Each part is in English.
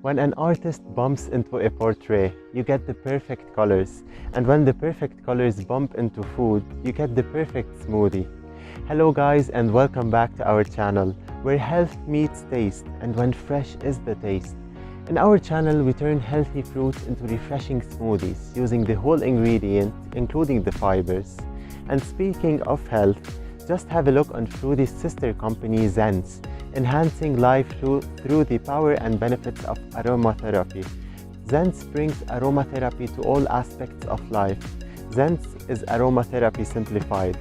When an artist bumps into a portrait, you get the perfect colors. And when the perfect colors bump into food, you get the perfect smoothie. Hello guys, and welcome back to our channel, where health meets taste, and when fresh is the taste. In our channel, we turn healthy fruits into refreshing smoothies using the whole ingredient, including the fibers. And speaking of health, just have a look on Froothie's sister company 𝗪𝗻𝗄, enhancing life through the power and benefits of aromatherapy. 𝗪𝗻𝗄 brings aromatherapy to all aspects of life. 𝗪𝗻𝗄 is aromatherapy simplified.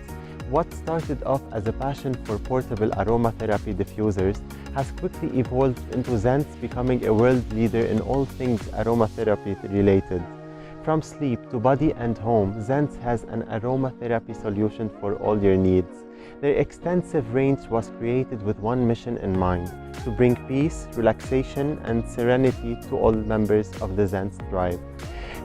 What started off as a passion for portable aromatherapy diffusers has quickly evolved into 𝗪𝗻𝗄 becoming a world leader in all things aromatherapy related. From sleep to body and home, 𝗪𝗻𝗄 has an aromatherapy solution for all your needs. Their extensive range was created with one mission in mind: to bring peace, relaxation, and serenity to all members of the 𝗪𝗻𝗄 tribe.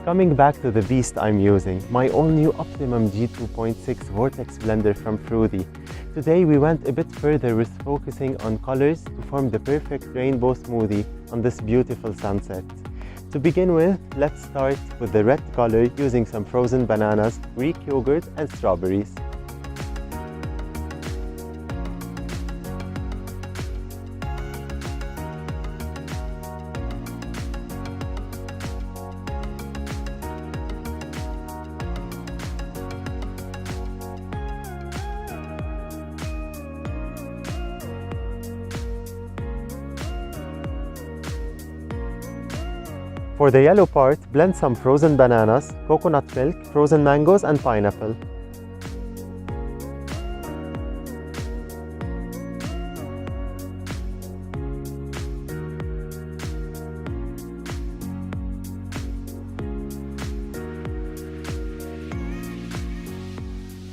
Coming back to the beast I'm using, my all-new Optimum G2.6 Vortex blender from Froothie. Today we went a bit further with focusing on colors to form the perfect rainbow smoothie on this beautiful sunset. To begin with, let's start with the red color using some frozen bananas, Greek yogurt, and strawberries. For the yellow part, blend some frozen bananas, coconut milk, frozen mangoes, and pineapple.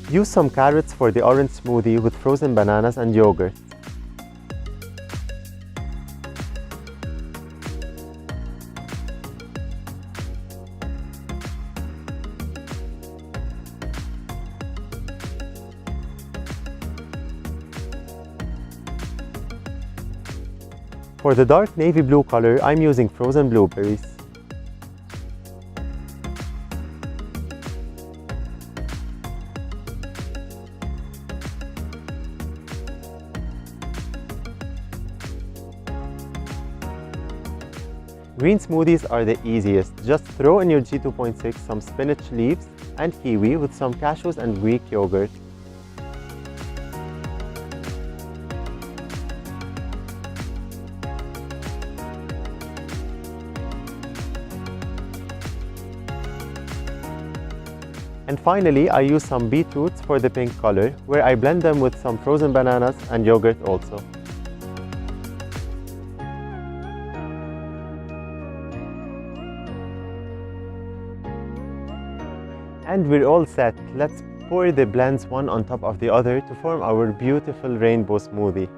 Use some carrots for the orange smoothie with frozen bananas and yogurt. For the dark navy blue color, I'm using frozen blueberries. Green smoothies are the easiest. Just throw in your G2.6 some spinach leaves and kiwi with some cashews and Greek yogurt. And finally, I use some beetroots for the pink color, where I blend them with some frozen bananas and yogurt also. And we're all set. Let's pour the blends one on top of the other to form our beautiful rainbow smoothie.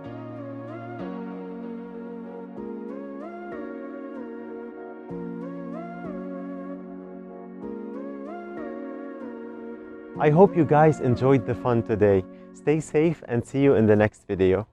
I hope you guys enjoyed the fun today. Stay safe and see you in the next video.